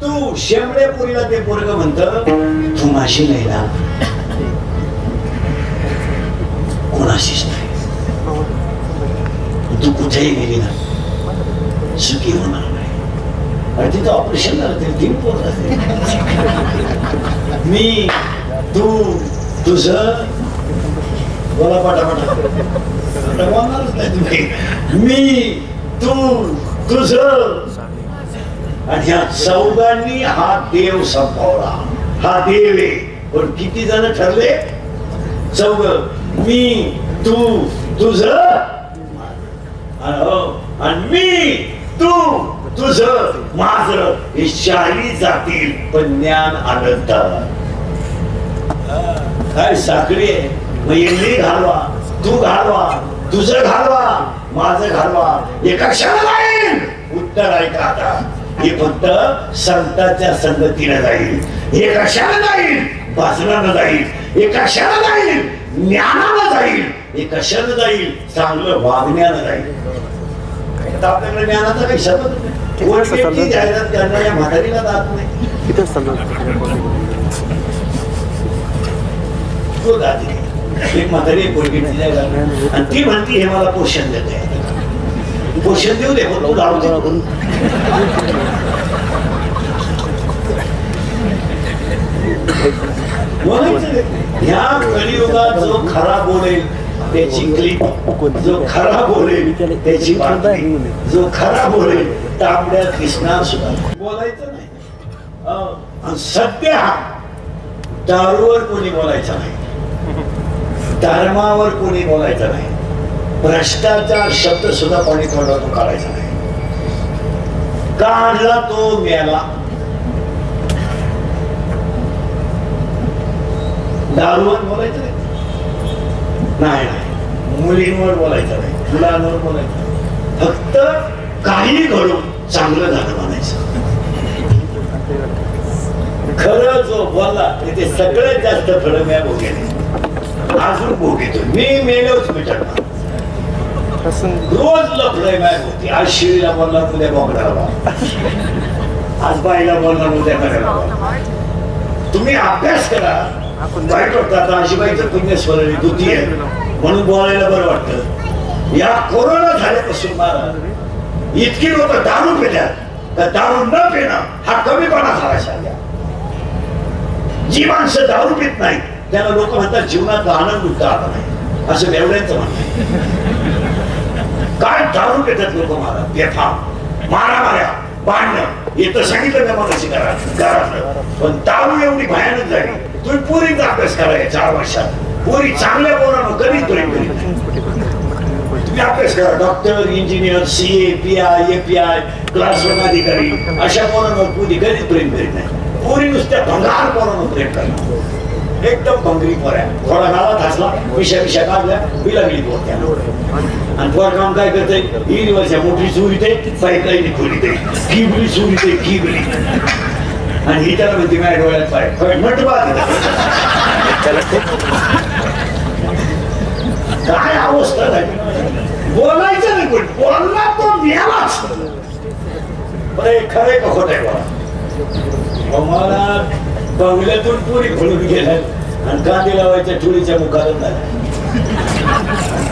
तू शेंबड्या पोरीला ते पोरग म्हणत तू माझी नाही ना, कोणाशीच नाही, तू कुठेही गेली ना सुखी होणार नाही. आणि तिथं ऑपरेशन झालं तरी 3 पोरं असते. मी तू तुझं बोला पाठापाठा बोलणारच नाही तुम्ही. मी तू तुझं आणि ह्या चौघांनी हा देव संपवला. हा देव आहे. पण किती जण ठरले? 4. मी तू तुझं आणि मी तू तुझं माझं हे 40 जातील. पण ज्ञान आनंद काय साखळी आहे. मग यांनी घालवा, तू घालवा, तुझं घालवा, माझं घालवा, एका क्षणाला जाईल. उत्तर ऐका आता. हे फक्त संतांच्या संगतीने जाईल. हे कशाला जाईल? भाषणाला जाईल. हे कशाला जाईल? ज्ञानाला जाईल. हे कशाला जाईल? चांगलं वागण्याला जाईल. आपल्याकडे ज्ञानाचा काही शब्द नाही. जाहिरात त्यांना या म्हातारीला जात नाही. तो जाते एक म्हातारी आणि ती म्हणती हे मला पोषण देते. पोषण देऊ दे पण तू लावू दे. ह्या कलियुगात जो खरा बोलेल त्याची क्लिप, जो खरा बोलेल त्याची बातमी, जो खरा बोलेल तांबड्यात दिसणार सुद्धा बोलायचं नाही. सध्या दारूवर कोणी बोलायचं नाही, धर्मावर कोणी बोलायचं नाही, भ्रष्टाचार शब्द सुद्धा कोणी तोंडातून काढायचा नाही. काढला तो मेला. दारूवर बोलायचं नाही, नाही मुलींवर बोलायचं नाही, मुलांवर बोलायचं नाही. फक्त काही घडून चांगलं झालं म्हणायचं. खरं जो बोलला ते सगळ्यात जास्त फळ मी भोगेले. अजून भोगेतो मी. मेलोच मिटणार. रोज लफडे मॅच होती. आज शिळीला बोलला उद्या बोकडाला, आज बाईला बोलला उद्या करायला. तुम्ही अभ्यास करा. वाईट वाटतं अशी बाईचं पुण्यस्मरणी दुती आहे म्हणून बोलायला बरं वाटतं. या कोरोना झाल्यापासून मला इतकी लोक दारू पितात तर दारू न पिणं हा कमीपणा झाला. जी माणसं दारू पित नाही त्यांना लोक म्हणतात जीवनात आनंद उठता आला नाही, असं बेवड्यांचं म्हणणं. काय दारू पितात लोक मारा, बेफाम मारामाऱ्या, भांडणं येतं सांगितलं त्या मनाशी घरातलं. पण दारू एवढी भयानक झाली. तुम्ही पोरीचा अभ्यास करा. 4 वर्षात पोरी चांगल्या पोरांनो कधीच प्रेम करीत नाही. तुम्ही अभ्यास करा. Doctor, engineer, CA, PI, API, class 1 अधिकारी अशा पोरांवर पोरी कधीच प्रेम करीत नाही. पोरी नुसत्या भंगार पोरांवर प्रेम करणार. एकदम भंगरी पोऱ्या. थोडा गावात हसला, विषा काढल्या, बिलागली पोरत्या. आणि पोर काम काय करते? हिरवरच्या मोठी चोरीते, पाईपलाईन खोलीते, किबली चोरीते, किबली. आणि ही त्याला म्हणते माझ्या डोळ्यात पाय म्हट बात. काय अवस्था झाली. बोलायचं नाही कोण. बोलला तो मेलाच. बरं खरंय का खोट आहे बघा. मला बंगल्यातून पुरी खोलून गेल्या आणि कांदे लावायच्या टोळीच्या मुखात झाल्या.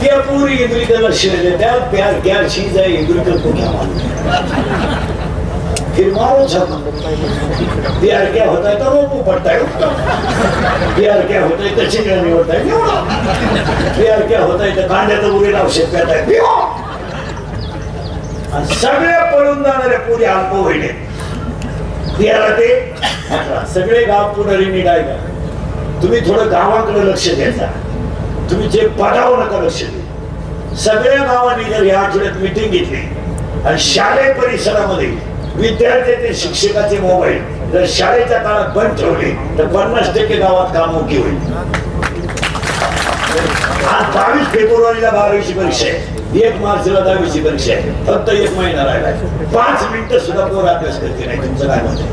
त्या पुरी इंद्री त्याला शिरले. त्या प्यार क्या चीज आहे इंद्री को क्या मालूम. फिर मारो छक. प्यार क्या होता है तो रोपू पड़ता है. प्यार क्या होता है तो चिंगड़ा निवडता है. प्यार क्या होता है तो कांद्याचं उरेला औषध प्यात आहे. सगळे पळून जाणारे पुरी अल्प होईल. प्याला ते सगळे गाव पुढारी काय का तुम्ही थोडं गावाकडे लक्ष द्यायचा. तुम्ही जे पदावर नका लक्ष द्या. सगळ्या गावांनी जर या आठवड्यात मीटिंग घेतली आणि शालेय परिसरामध्ये विद्यार्थी शिक्षकाचे मोबाईल जर शाळेच्या काळात बंद ठेवले तर 50% गावात काम ओके होईल. आज 22 फेब्रुवारीला 12वीची परीक्षा आहे. 1 मार्चला 10वीची परीक्षा आहे. फक्त 1 महिना राहिला. 5 मिनिटं सुद्धा पोर अभ्यास करते नाही. तुमचं काय मत आहे?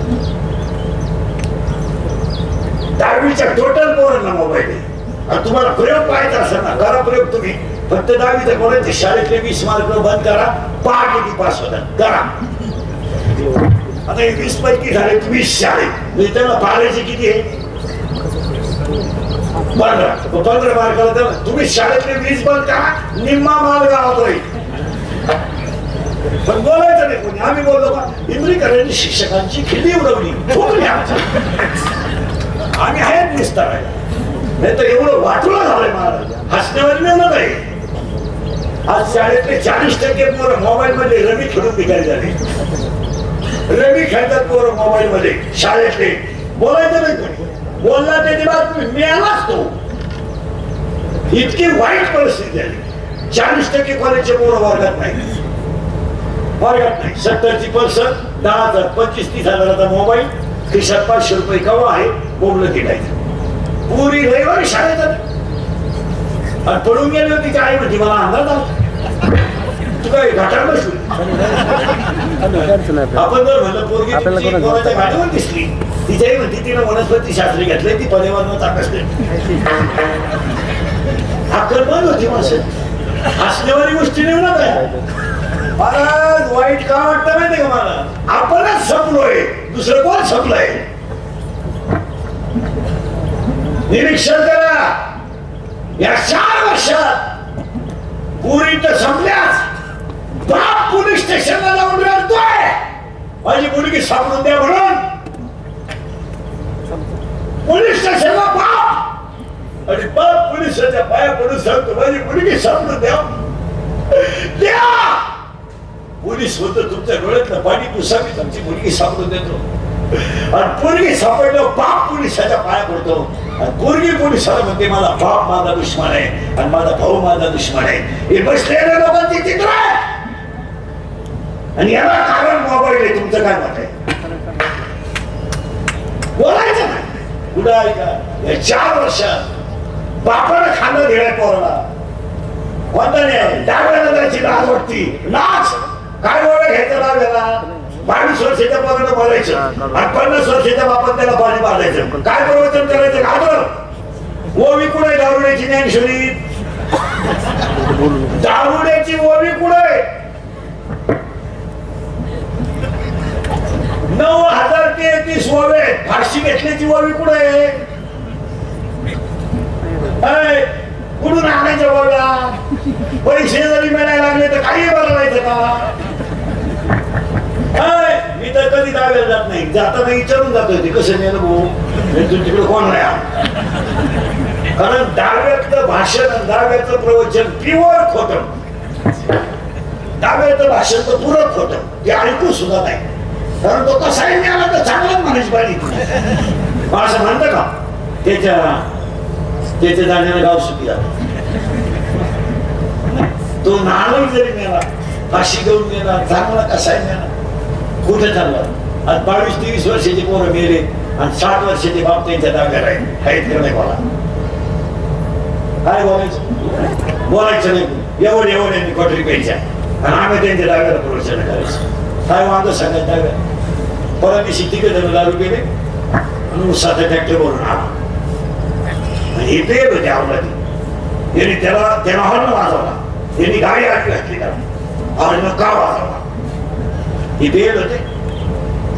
10वीच्या टोटल पोरांना मोबाईल आहे. आणि तुम्हाला प्रयोग पाहायचा असेल ना करा प्रयोग. तुम्ही फक्त 10वीच्या पोरांचे शाळेतले 20 मार्क बंद करा. 5 किती पास होतात करा. आता 20 पैकी झाले 20 शाळेत, त्याला पाडायचे किती आहे? 15 मार्काला तर तुम्ही शाळेतले 20 बंद करा, निम्मा माल गावात राहील. पण बोलायचं नाही कोणी. आम्ही बोललो का इंद्रिकरांनी शिक्षकांची खिल्ली उडवली, ठोकली आमची. आम्ही आहेत निस्तारायला, नाही तर एवढं वाटलं झालंय महाराज. हसण्यावर मिळणार आहे. आज शाळेतले 40% पोरं मोबाईल मध्ये रमी खेळून भिकारी झाले. रमी खेळतात पोरं मोबाईल मध्ये शाळेतले. बोलायचं नाही कोणी. बोलला त्याची बातमी मिळालाच तो. इतकी वाईट परिस्थिती झाली. 40% कॉलेजचे पोरं वर्गात नाही. 70ची पर्सन, 10,000, 25-30,000चा मोबाईल, खिशात 500 रुपये कवा आहे, बोबलं किटायचं. पुरी रविवारी शाळेत आणि पडून गेली होती. तिच्या आई म्हणती मला अंदाज आला, तू काय घाटात बसली. आपण जर म्हणलं पोरगी कोणाच्या गाडीवर दिसली, तिच्या आई म्हणती तिनं वनस्पती शास्त्री घेतलंय, ती पर्यावरणाचा अभ्यास करते. अक्कल बंद होती माणसं. हसण्यावारी गोष्टी नाही ना काय. महाराज वाईट का वाटतं माहिती का मला? आपणच संपलोय, दुसरं कोण संपलंय? निरीक्षण करा. या 4 वर्षात पुरी तर संपल्याच. बाप पोलीस स्टेशनला जाऊन रडतोय, माझी मुलगी सापडून द्या म्हणून. पोलीस स्टेशनला बाप आणि बाप पोलिसाच्या पाया पडून सांगतो माझी मुलगी सापडून द्या. पोलीस होतं तुमच्या डोळ्यातलं पाणी पुसावी, तुमची मुलगी सापडून देतो. आणि पोरगी सापडलं, बाप पोलिसाच्या पाया पडतो. आणि पोरगी पोलिसाला म्हणते माझा बाप माझा दुश्मन आहे आणि माझा भाऊ माझा दुश्मन आहे. हे बसलेल्या लोकांची चित्र आहे. आणि याला कारण मोबाईल आहे. तुमचं काय मत आहे? बोलायचं नाही. कुठं ऐका, या 4 वर्षात बापानं खाणं दिलंय पोराला. कोणता नाही डाव्याला जायची लाज वाटती. लाज काय बोला घ्यायचं डाव्याला? 22 वर्षाच्या पोरानं बोलायचं आणि 50 वर्षाच्या बापान त्याला पाणी बांधायचं. काय प्रवचन करायचं? घाबर ओवी कुठे? दारुड्याची ज्ञानेश्वरी. दारुड्याची ओवी कुठे? 9,033 ओवे. फाशी घेतल्याची ओवी कुठे? कुठून आणायचं ओव्या? पैसे जरी मिळायला लागले तर काही बनवायचं का? मी तर कधी दाव्याला जात नाही. जाताना विचारून जातोय ते कसं नेलं भाऊ, तिकडे कोण नाही. कारण दाव्यातलं भाषण, दाव्याचं प्रवचन प्युअर खोटं. दाव्याचं भाषण तर पुरं खोटं. ते ऐकू सुद्धा नाही. कारण तो कसाही मिळाला तर चांगलाच माणूस पाहिजे असं म्हणतं का? त्याच्या जाण्याला गाव सुखी जातो. तो नाणं जरी मिळाला, फाशी घेऊन गेला, चांगला कसाही मिळाला, कुठे चालला? आज 22-23 वर्षाचे पोरं मेले आणि 60 वर्षाचे बाप त्यांच्या दाव्याला आहेत. नाही बोला, काय बोलायचं? बोलायचं नाही. एवढे मी कोटरी प्यायच्या आणि आम्ही त्यांच्या दाव्याला प्रवचन करायचं. काय वांद सांगायचं दाव्या? परत दिवशी तिकडे दारू गेले आणि उसाचा ट्रॅक्टर भरून आला. हे पेल होते आवडती. यांनी त्याला हॉर्न वाजवला. यांनी गाडी आत घातली त्याला. हॉर्न का वाजवला? हे पेल होते.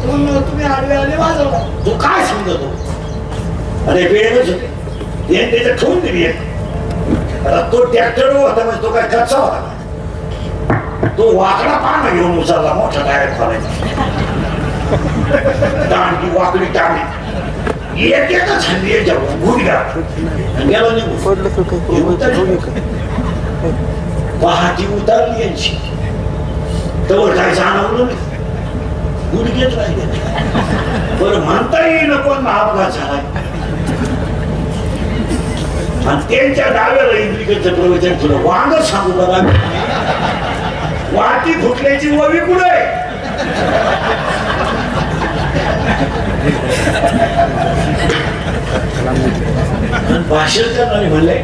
तुम्ही आडवे आले वाजवला. तू काय समजतो? अरे पेलच होते. यांनी त्याच्यात ठेवून दिली. आता तो ट्रॅक्टर होता म्हणजे तो काय कच्चा होता. तो वाकडा पाना घेऊन उचलला. मोठा टायर खोलायचा. दांडी वाकडी टाळली. एकच हल्ली जाऊन गुडघ्या गेला निघून. पहाटी उतरली यांची. तर काय जाणवलं नाही. गुडघेच राहिले. बरं म्हणता येईल पण अपघात झाला. आणि त्यांच्या डाव्याला इंद्रिकेचं प्रवचन तुला वांग सांगू बघा. वाटी फुटल्याची ओवी कुठे? भाषण करणारे म्हणले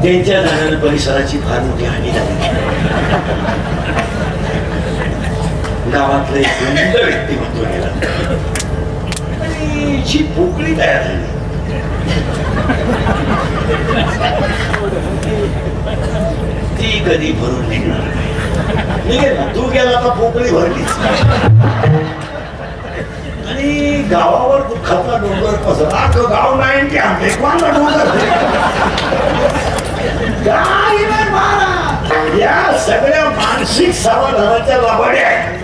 त्यांच्या जाण्याने परिसराची फार मोठी हानी झाली. गावातलं एक सुंदर व्यक्तिमत्व गेला आणि जी पोकळी तयार झाली. ती कधी भरून निघणार नाही. निघेल ना. तू गेला तर पोकळी भरलीच. आणि गावावर दुःखाचा डोंगर पसरला. गाव नाही की आमचे कोणता डोंगर काही नाही महाराज. या सगळ्या मानसिक समाधानाच्या लाभाड्या आहेत.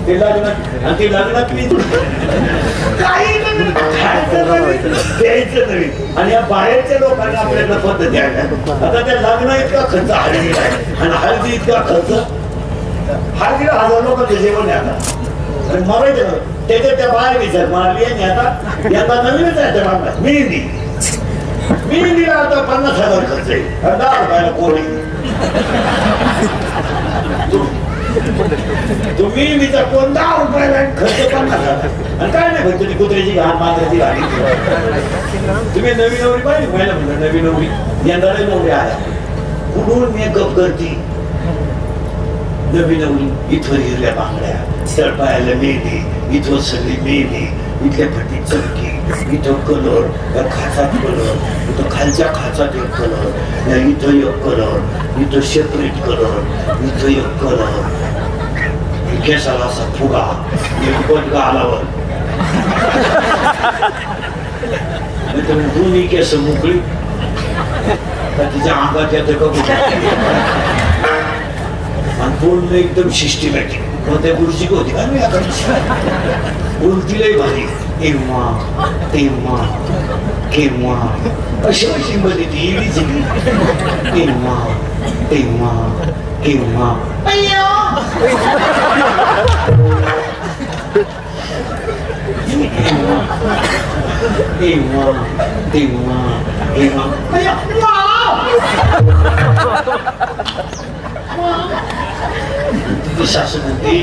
ते लग्नात आणि ते लग्नात मी काही नाही खायचं नवीन द्यायचं नवीन. आणि या बाहेरच्या लोकांनी आपल्याला पद्धती आहे. आता त्या लग्न इतका खर्च हळदीला आहे आणि हळदी इतका खर्च. हळदीला 1000 लोकांचं जेवण आहे आता. आणि मरायचं त्याच्यात त्या बाहेर विचार मारली आणि आता यंदा नवीनच आहे त्या बाबा मेहंदीला आता 50,000 खर्च आहे. 10 रुपयाला कोणी तुम्ही विचार कोण 10 रुपयाला खर्च 50,000. आणि काय नाही म्हणतो ती कुत्र्याची घाण मात्राची गाडी. तुम्ही नवी नवरी पाहिजे पहिला म्हणलं नवी नवरी यंदा नवरी आल्या कुठून मेकअप करती. नवी नवरी इथं हिरव्या बांगड्या तळपायाला मेहंदी इथं सगळी मेहंदी इथल्या फटी चमकी इथं कलर खाचात कलर इथं खालच्या खाचात एक कलर इथं एक कलर इथं सेपरेट कलर इथं एक कलर केसाला असा फुगा एक पटका आलावर दोन्ही केस मोकळी तर तिच्या अंगात येतं का आणि पूर्ण एकदम सिस्टमॅटिक. मग त्या गुरुजी होती का मी आता बोलतीलाही भारी एव्हा तेव्हा केव्हा अशी अशी मध्ये ती एवढीच तेव्हा तेव्हा केव्हा तेव्हा तेव्हा केव्हा सासू म्हणते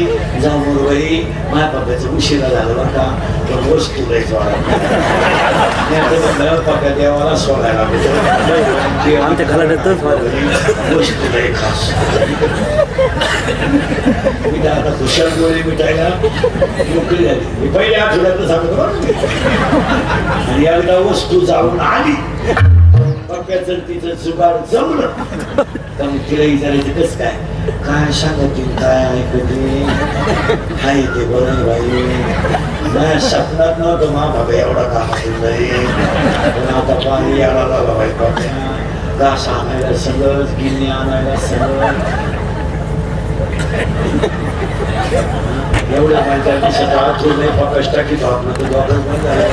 जाऊ मुरबाई माझ्या पप्पाचं उशिरा झालं बरं का तर वस्तू द्यायचं पप्पा देवाला सोडायला आमच्या घरातच वस्तू द्याय खास. मी त्या आता खुशाल गोळी मिठायला मोकळी झाली. मी पहिले आठवड्यात सांगतो आणि एकदा वस्तू जाऊन आली पप्प्याचं तिचं जुगाड जमलं तर मग तिला विचारायचं कसं काय काय सांगतील काय ऐकते काय ते बरं बाई नाही सपनात नव्हतं मा बाबा एवढा काम नाही पण आता पाणी यायला झाला बाई पप्प्या घास आणायला सगळंच गिन्नी आणायला सगळं एवढ्या माझ्या दिवसात आतून नाही पकश टाकीत होत ना तो दोघंच बंद झाला.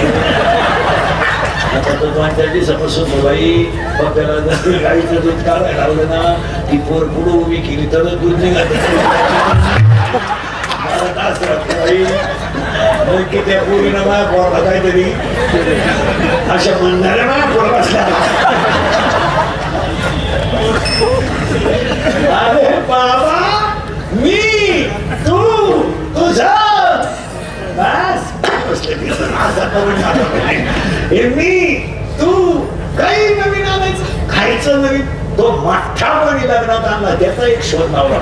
आता तो 2-4 दिवसापासून बाई पप्प्याला गाईचं दूध काढायला लावलं ना ती पोर पुढं उभी केली तर दूध निघालं. की त्या पोरीनं माझ्या पोरला काहीतरी अशा म्हणणाऱ्या माझ्या पोर बसल्या. अरे बाबा मी तू तुझा बस मी तू काही नवीन आणायचं खायचं नवीन. तो मठ्ठा कोणी लग्नात आणला त्याचा एक शोध लावला.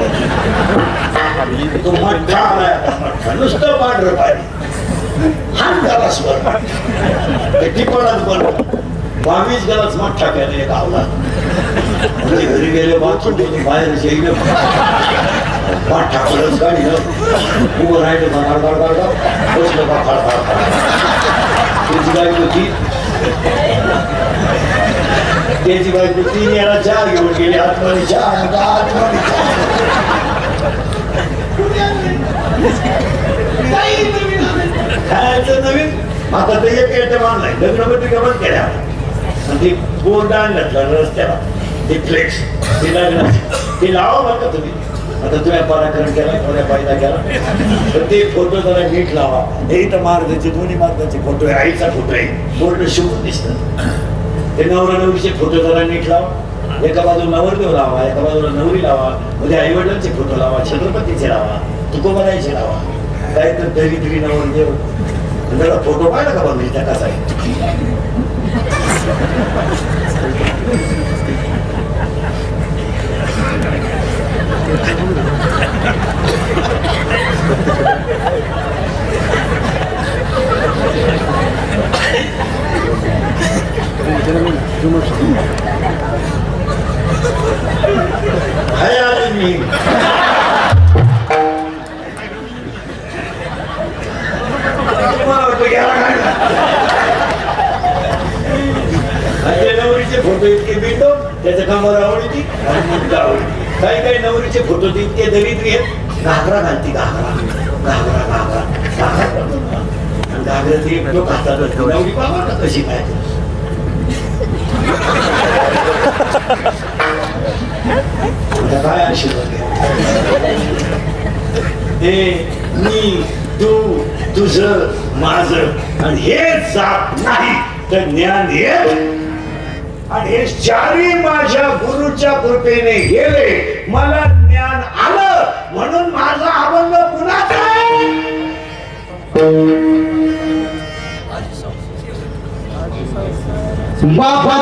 तो मठ्ठा आलाय मठ्ठा नुसतं पांढरं पाणी हात झाला स्वर टिपणात बनव 22 गलाच मठ्ठा केला एक आवला. घरी गेले बाथरूम बाहेर येईल मठ्ठा कलच काढलं उभं राहिलं बसलं त्याची बायको होती त्याची बायको 3 याला चहा घेऊन गेली आतमध्ये चहा आतमध्ये खायचं नवीन. आता ते एक आयटम आणलाय लग्नपत्रिका बंद केल्या ते बोर्ड आणलं रस्त्याला ते फ्लेक्स ते लागलं ते लावा बरं का तुम्ही. आता तुम्ही पराक्रम केला थोड्या फायदा केला तर ते फोटो जरा नीट लावा. हे तर मार्गाचे दोन्ही मार्गाचे फोटो आहे आईचा फोटो आहे बोर्ड शिवून दिसतं. ते नवरा नवरीचे फोटो जरा नीट लावा. एका बाजूला नवरदेव लावा एका बाजूला नवरी लावा म्हणजे आई वडिलांचे फोटो लावा छत्रपतीचे लावा तुकोबारायचे लावा काय तर दरिद्री नवरदेव जरा फोटो पाहिला का बघ त्या कसा आहे. नंबर आवडती आणि मुलगा आवडती. काही काही नवरीचे फोटो ते दरिद्री आहेत, घागरा घालती, घागरा घागरा घागरा घागरा आणि घागऱ्यात एक लोक हातात नवरी बाबा का कशी काय काय आशीर्वाद हे मी तू तुझं माझं आणि हे जात नाही तर ज्ञान हे आणि हे चारी माझ्या गुरुच्या कृपेने गेले, मला ज्ञान आलं म्हणून माझा अभंग पुन्हा बाबा